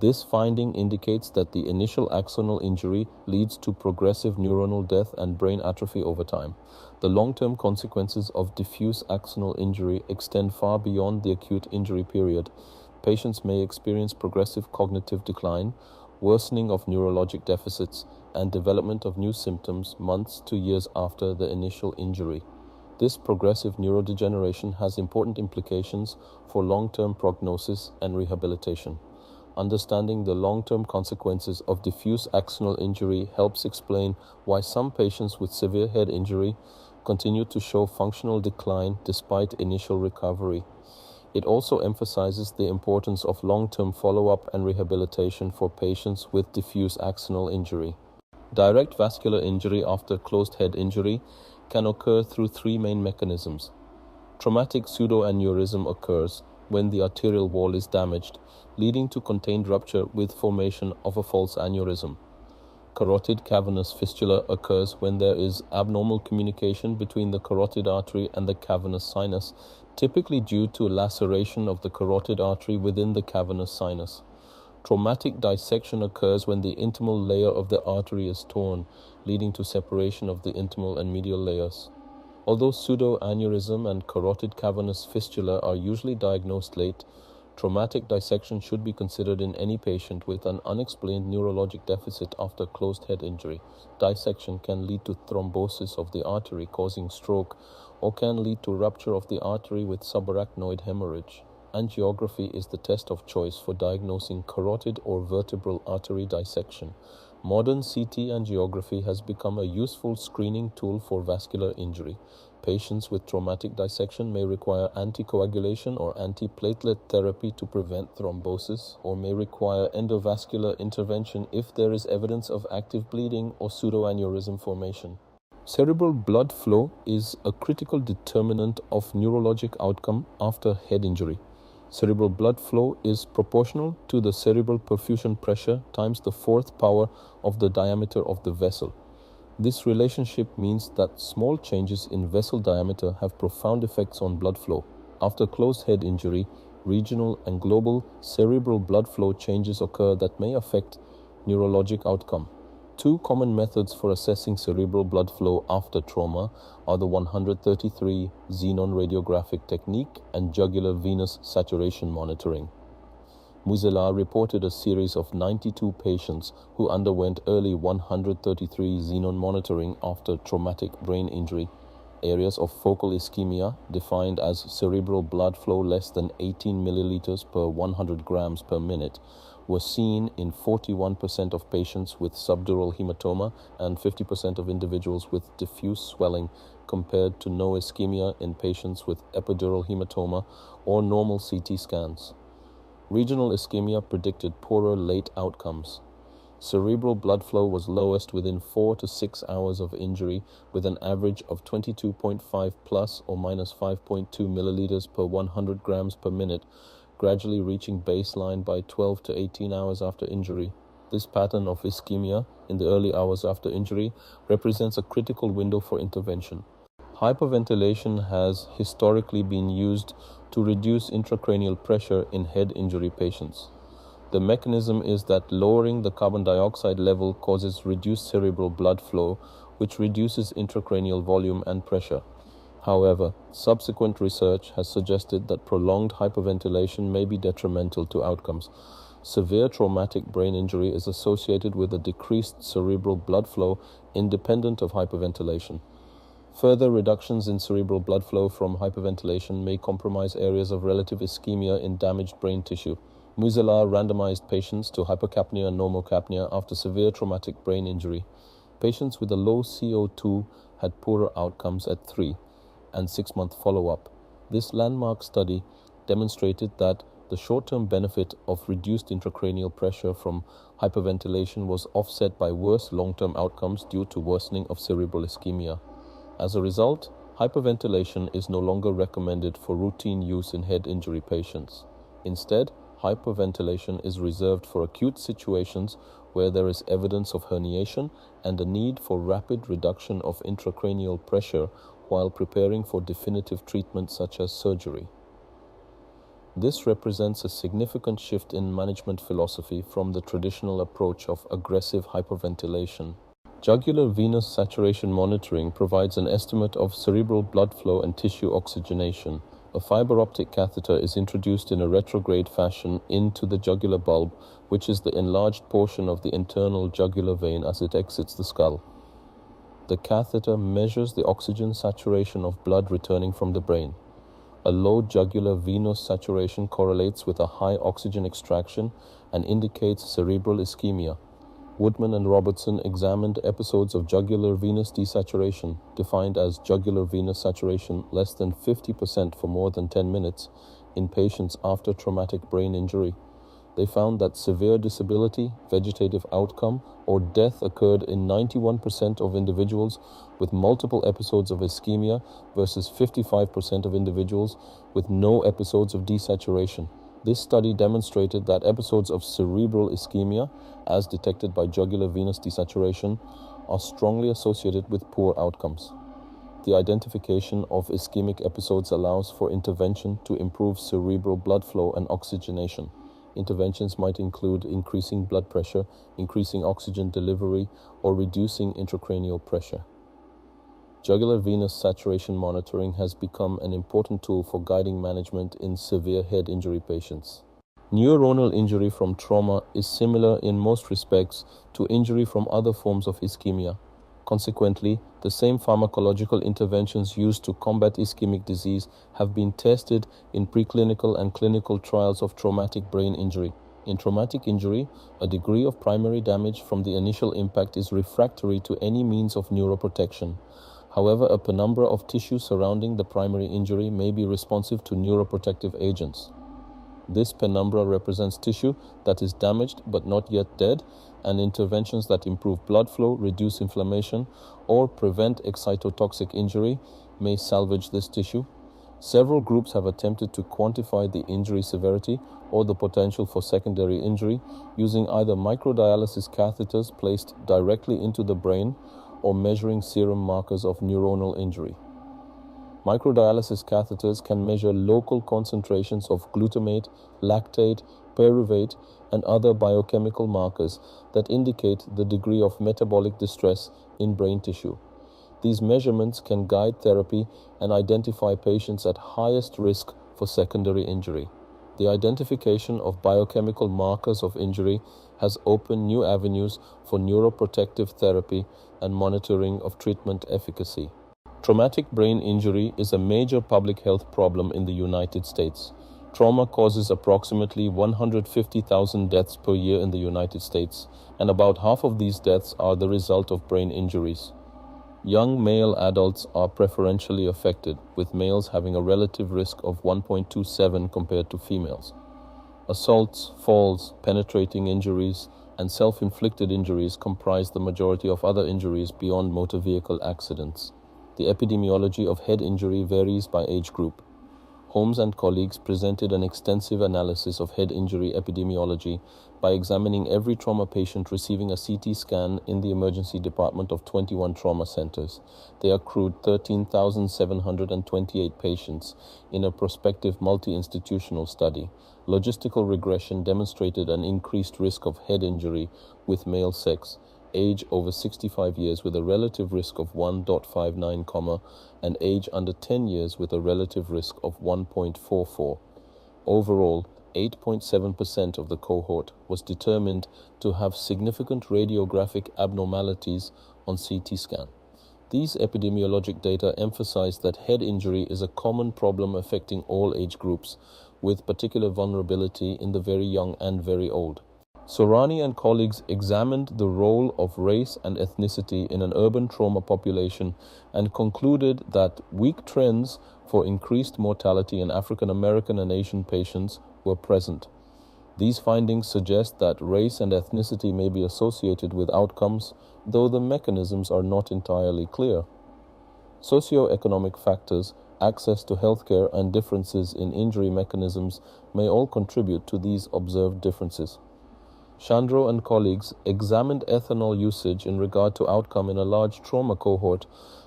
This finding indicates that the initial axonal injury leads to progressive neuronal death and brain atrophy over time. The long-term consequences of diffuse axonal injury extend far beyond the acute injury period. Patients may experience progressive cognitive decline, worsening of neurologic deficits, and development of new symptoms months to years after the initial injury. This progressive neurodegeneration has important implications for long-term prognosis and rehabilitation. Understanding the long-term consequences of diffuse axonal injury helps explain why some patients with severe head injury continue to show functional decline despite initial recovery. It also emphasizes the importance of long-term follow-up and rehabilitation for patients with diffuse axonal injury. Direct vascular injury after closed head injury can occur through three main mechanisms. Traumatic pseudoaneurysm occurs when the arterial wall is damaged, leading to contained rupture with formation of a false aneurysm. Carotid cavernous fistula occurs when there is abnormal communication between the carotid artery and the cavernous sinus, typically due to laceration of the carotid artery within the cavernous sinus. Traumatic dissection occurs when the intimal layer of the artery is torn, leading to separation of the intimal and medial layers. Although pseudoaneurysm and carotid cavernous fistula are usually diagnosed late, Traumatic dissection should be considered in any patient with an unexplained neurologic deficit after closed head injury. Dissection can lead to thrombosis of the artery causing stroke or can lead to rupture of the artery with subarachnoid hemorrhage. Angiography is the test of choice for diagnosing carotid or vertebral artery dissection. Modern CT angiography has become a useful screening tool for vascular injury. Patients with traumatic dissection may require anticoagulation or antiplatelet therapy to prevent thrombosis, or may require endovascular intervention if there is evidence of active bleeding or pseudoaneurysm formation. Cerebral blood flow is a critical determinant of neurologic outcome after head injury. Cerebral blood flow is proportional to the cerebral perfusion pressure times the fourth power of the diameter of the vessel. This relationship means that small changes in vessel diameter have profound effects on blood flow. After closed head injury, regional and global cerebral blood flow changes occur that may affect neurologic outcome. Two common methods for assessing cerebral blood flow after trauma are the 133 xenon radiographic technique and jugular venous saturation monitoring. Muzela reported a series of 92 patients who underwent early 133 xenon monitoring after traumatic brain injury. Areas of focal ischemia, defined as cerebral blood flow less than 18 milliliters per 100 grams per minute, were seen in 41% of patients with subdural hematoma and 50% of individuals with diffuse swelling, compared to no ischemia in patients with epidural hematoma or normal CT scans. Regional ischemia predicted poorer late outcomes. Cerebral blood flow was lowest within 4 to 6 hours of injury, with an average of 22.5 plus or minus 5.2 milliliters per 100 grams per minute, gradually reaching baseline by 12 to 18 hours after injury. This pattern of ischemia in the early hours after injury represents a critical window for intervention. Hyperventilation has historically been used to reduce intracranial pressure in head injury patients. The mechanism is that lowering the carbon dioxide level causes reduced cerebral blood flow, which reduces intracranial volume and pressure. However, subsequent research has suggested that prolonged hyperventilation may be detrimental to outcomes. Severe traumatic brain injury is associated with a decreased cerebral blood flow independent of hyperventilation. Further reductions in cerebral blood flow from hyperventilation may compromise areas of relative ischemia in damaged brain tissue. Muzela randomized patients to hypercapnia and normocapnia after severe traumatic brain injury. Patients with a low CO2 had poorer outcomes at 3 and 6-month follow-up. This landmark study demonstrated that the short-term benefit of reduced intracranial pressure from hyperventilation was offset by worse long-term outcomes due to worsening of cerebral ischemia. As a result, hyperventilation is no longer recommended for routine use in head injury patients. Instead, hyperventilation is reserved for acute situations where there is evidence of herniation and a need for rapid reduction of intracranial pressure while preparing for definitive treatment such as surgery. This represents a significant shift in management philosophy from the traditional approach of aggressive hyperventilation. Jugular venous saturation monitoring provides an estimate of cerebral blood flow and tissue oxygenation. A fiber optic catheter is introduced in a retrograde fashion into the jugular bulb, which is the enlarged portion of the internal jugular vein as it exits the skull. The catheter measures the oxygen saturation of blood returning from the brain. A low jugular venous saturation correlates with a high oxygen extraction and indicates cerebral ischemia. Woodman and Robertson examined episodes of jugular venous desaturation, defined as jugular venous saturation less than 50% for more than 10 minutes, in patients after traumatic brain injury. They found that severe disability, vegetative outcome, or death occurred in 91% of individuals with multiple episodes of ischemia versus 55% of individuals with no episodes of desaturation. This study demonstrated that episodes of cerebral ischemia, as detected by jugular venous desaturation, are strongly associated with poor outcomes. The identification of ischemic episodes allows for intervention to improve cerebral blood flow and oxygenation. Interventions might include increasing blood pressure, increasing oxygen delivery, or reducing intracranial pressure. Jugular venous saturation monitoring has become an important tool for guiding management in severe head injury patients. Neuronal injury from trauma is similar in most respects to injury from other forms of ischemia. Consequently, the same pharmacological interventions used to combat ischemic disease have been tested in preclinical and clinical trials of traumatic brain injury. In traumatic injury, a degree of primary damage from the initial impact is refractory to any means of neuroprotection. However, a penumbra of tissue surrounding the primary injury may be responsive to neuroprotective agents. This penumbra represents tissue that is damaged but not yet dead, and interventions that improve blood flow, reduce inflammation, or prevent excitotoxic injury may salvage this tissue. Several groups have attempted to quantify the injury severity or the potential for secondary injury using either microdialysis catheters placed directly into the brain or measuring serum markers of neuronal injury. Microdialysis catheters can measure local concentrations of glutamate, lactate, pyruvate, and other biochemical markers that indicate the degree of metabolic distress in brain tissue. These measurements can guide therapy and identify patients at highest risk for secondary injury. The identification of biochemical markers of injury has opened new avenues for neuroprotective therapy and monitoring of treatment efficacy. Traumatic brain injury is a major public health problem in the United States. Trauma causes approximately 150,000 deaths per year in the United States, and about half of these deaths are the result of brain injuries. Young male adults are preferentially affected, with males having a relative risk of 1.27 compared to females. Assaults, falls, penetrating injuries, and self-inflicted injuries comprise the majority of other injuries beyond motor vehicle accidents. The epidemiology of head injury varies by age group. Holmes and colleagues presented an extensive analysis of head injury epidemiology by examining every trauma patient receiving a CT scan in the emergency department of 21 trauma centers. They accrued 13,728 patients in a prospective multi-institutional study. Logistical regression demonstrated an increased risk of head injury with male sex, age over 65 years with a relative risk of 1.59, and age under 10 years with a relative risk of 1.44. Overall, 8.7% of the cohort was determined to have significant radiographic abnormalities on CT scan. These epidemiologic data emphasize that head injury is a common problem affecting all age groups, with particular vulnerability in the very young and very old. Sorani and colleagues examined the role of race and ethnicity in an urban trauma population and concluded that weak trends for increased mortality in African American and Asian patients were present. These findings suggest that race and ethnicity may be associated with outcomes, though the mechanisms are not entirely clear. Socioeconomic factors, access to healthcare, and differences in injury mechanisms may all contribute to these observed differences. Chandro and colleagues examined ethanol usage in regard to outcome in a large trauma cohort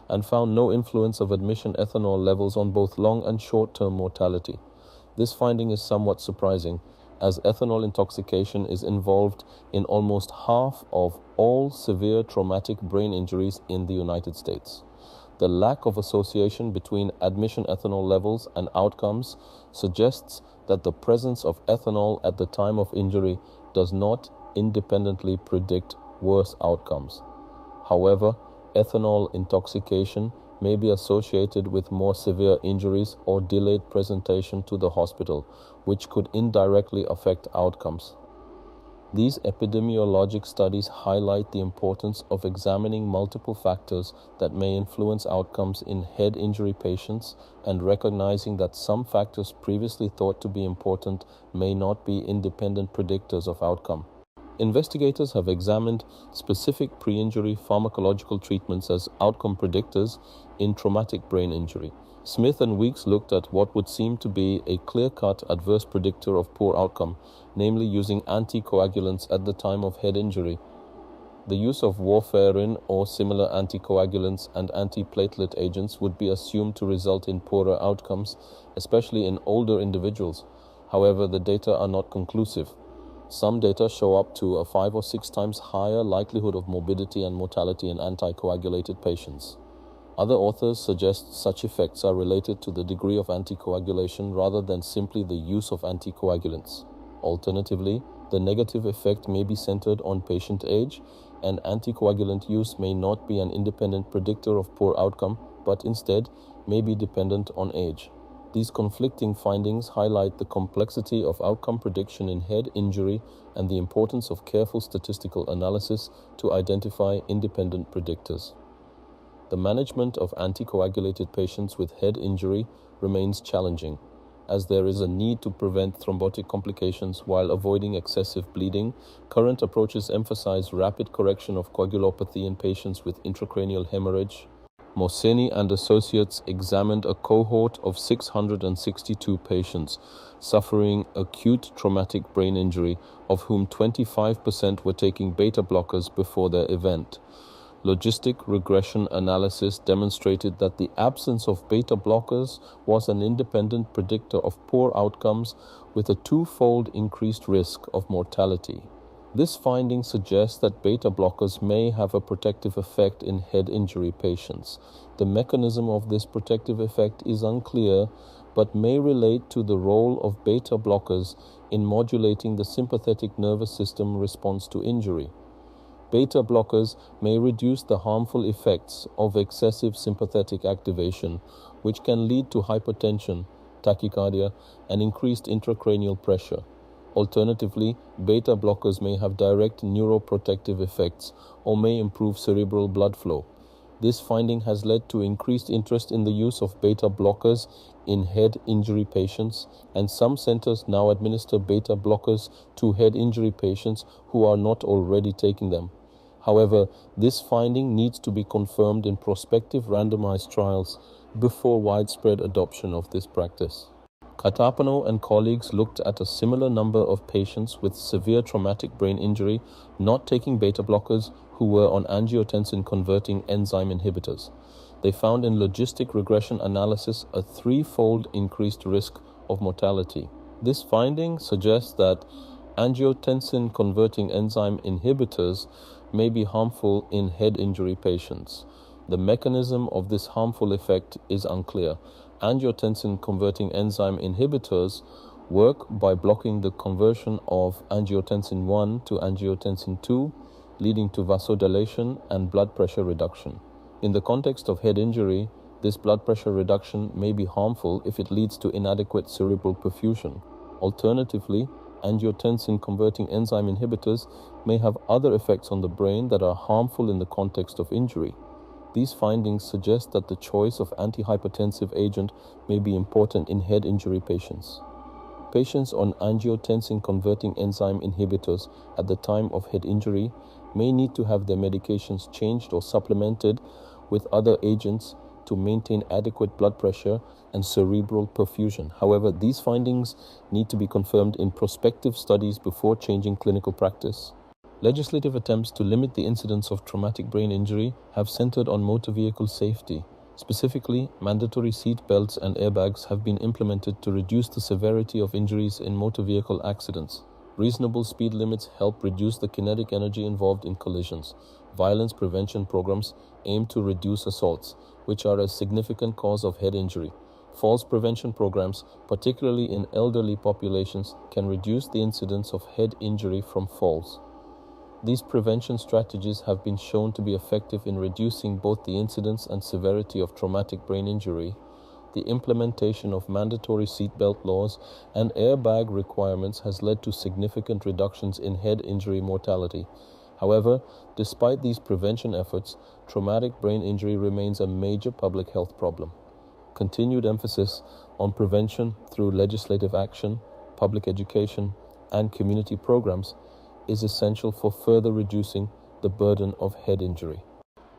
and found no influence of admission ethanol levels on both long and short-term mortality. This finding is somewhat surprising, as ethanol intoxication is involved in almost half of all severe traumatic brain injuries in the United States. The lack of association between admission ethanol levels and outcomes suggests that the presence of ethanol at the time of injury does not independently predict worse outcomes. However, ethanol intoxication may be associated with more severe injuries or delayed presentation to the hospital, which could indirectly affect outcomes. These epidemiologic studies highlight the importance of examining multiple factors that may influence outcomes in head injury patients and recognizing that some factors previously thought to be important may not be independent predictors of outcome. Investigators have examined specific pre-injury pharmacological treatments as outcome predictors in traumatic brain injury. Smith and Weeks looked at what would seem to be a clear-cut adverse predictor of poor outcome, namely using anticoagulants at the time of head injury. The use of warfarin or similar anticoagulants and antiplatelet agents would be assumed to result in poorer outcomes, especially in older individuals. However, the data are not conclusive. Some data show up to a 5 or 6 times higher likelihood of morbidity and mortality in anticoagulated patients. Other authors suggest such effects are related to the degree of anticoagulation rather than simply the use of anticoagulants. Alternatively, the negative effect may be centered on patient age, and anticoagulant use may not be an independent predictor of poor outcome, but instead may be dependent on age. These conflicting findings highlight the complexity of outcome prediction in head injury and the importance of careful statistical analysis to identify independent predictors. The management of anticoagulated patients with head injury remains challenging, as there is a need to prevent thrombotic complications while avoiding excessive bleeding. Current approaches emphasize rapid correction of coagulopathy in patients with intracranial hemorrhage. Mohseni and associates examined a cohort of 662 patients suffering acute traumatic brain injury, of whom 25% were taking beta blockers before their event. Logistic regression analysis demonstrated that the absence of beta blockers was an independent predictor of poor outcomes with a twofold increased risk of mortality. This finding suggests that beta blockers may have a protective effect in head injury patients. The mechanism of this protective effect is unclear, but may relate to the role of beta blockers in modulating the sympathetic nervous system response to injury. Beta blockers may reduce the harmful effects of excessive sympathetic activation, which can lead to hypertension, tachycardia, and increased intracranial pressure. Alternatively, beta blockers may have direct neuroprotective effects or may improve cerebral blood flow. This finding has led to increased interest in the use of beta blockers in head injury patients, and some centers now administer beta blockers to head injury patients who are not already taking them. However, this finding needs to be confirmed in prospective randomized trials before widespread adoption of this practice. Catapano and colleagues looked at a similar number of patients with severe traumatic brain injury not taking beta blockers who were on angiotensin-converting enzyme inhibitors. They found in logistic regression analysis a threefold increased risk of mortality. This finding suggests that angiotensin-converting enzyme inhibitors may be harmful in head injury patients. The mechanism of this harmful effect is unclear. Angiotensin-converting enzyme inhibitors work by blocking the conversion of angiotensin 1 to angiotensin 2, leading to vasodilation and blood pressure reduction. In the context of head injury, this blood pressure reduction may be harmful if it leads to inadequate cerebral perfusion. Alternatively, angiotensin-converting enzyme inhibitors may have other effects on the brain that are harmful in the context of injury. These findings suggest that the choice of antihypertensive agent may be important in head injury patients. Patients on angiotensin-converting enzyme inhibitors at the time of head injury may need to have their medications changed or supplemented with other agents to maintain adequate blood pressure and cerebral perfusion. However, these findings need to be confirmed in prospective studies before changing clinical practice. Legislative attempts to limit the incidence of traumatic brain injury have centered on motor vehicle safety. Specifically, mandatory seat belts and airbags have been implemented to reduce the severity of injuries in motor vehicle accidents. Reasonable speed limits help reduce the kinetic energy involved in collisions. Violence prevention programs aim to reduce assaults, which are a significant cause of head injury. Falls prevention programs, particularly in elderly populations, can reduce the incidence of head injury from falls. These prevention strategies have been shown to be effective in reducing both the incidence and severity of traumatic brain injury. The implementation of mandatory seatbelt laws and airbag requirements has led to significant reductions in head injury mortality. However, despite these prevention efforts, traumatic brain injury remains a major public health problem. Continued emphasis on prevention through legislative action, public education, and community programs is essential for further reducing the burden of head injury.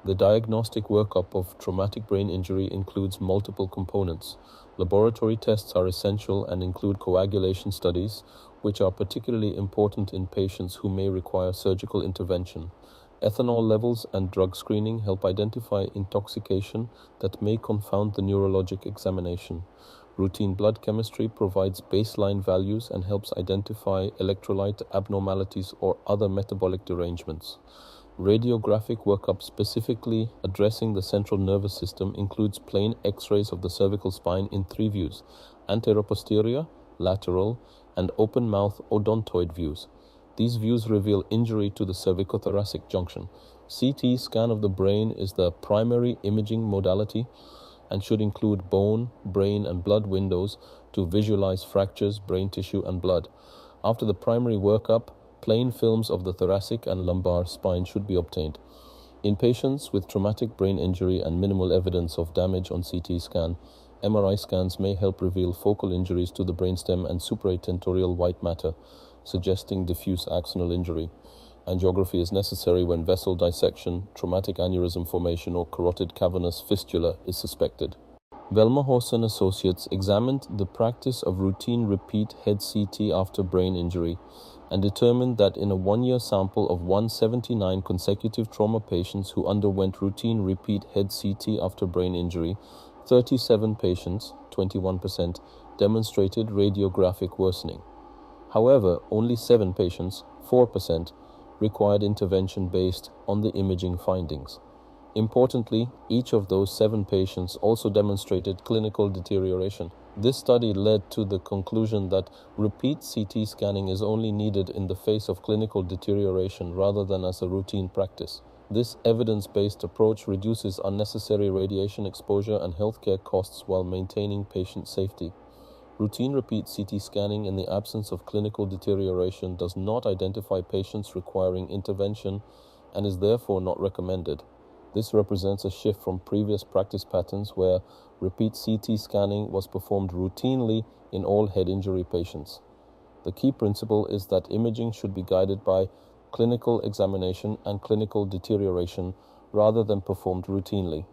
The diagnostic workup of traumatic brain injury includes multiple components. Laboratory tests are essential and include coagulation studies, which are particularly important in patients who may require surgical intervention. Ethanol levels and drug screening help identify intoxication that may confound the neurologic examination. Routine blood chemistry provides baseline values and helps identify electrolyte abnormalities or other metabolic derangements. Radiographic workup specifically addressing the central nervous system includes plain X-rays of the cervical spine in three views: anteroposterior, lateral, and open mouth odontoid views. These views reveal injury to the cervicothoracic junction. CT scan of the brain is the primary imaging modality and should include bone, brain, and blood windows to visualize fractures, brain tissue, and blood. After the primary workup, plain films of the thoracic and lumbar spine should be obtained. In patients with traumatic brain injury and minimal evidence of damage on CT scan, MRI scans may help reveal focal injuries to the brainstem and supratentorial white matter, suggesting diffuse axonal injury. Angiography is necessary when vessel dissection, traumatic aneurysm formation, or carotid cavernous fistula is suspected. Velma-Horst and Associates examined the practice of routine repeat head CT after brain injury and determined that in a one-year sample of 179 consecutive trauma patients who underwent routine repeat head CT after brain injury, 37 patients, 21%, demonstrated radiographic worsening. However, only 7 patients, 4%, required intervention based on the imaging findings. Importantly, each of those 7 patients also demonstrated clinical deterioration. This study led to the conclusion that repeat CT scanning is only needed in the face of clinical deterioration rather than as a routine practice. This evidence-based approach reduces unnecessary radiation exposure and healthcare costs while maintaining patient safety. Routine repeat CT scanning in the absence of clinical deterioration does not identify patients requiring intervention and is therefore not recommended. This represents a shift from previous practice patterns where repeat CT scanning was performed routinely in all head injury patients. The key principle is that imaging should be guided by clinical examination and clinical deterioration rather than performed routinely.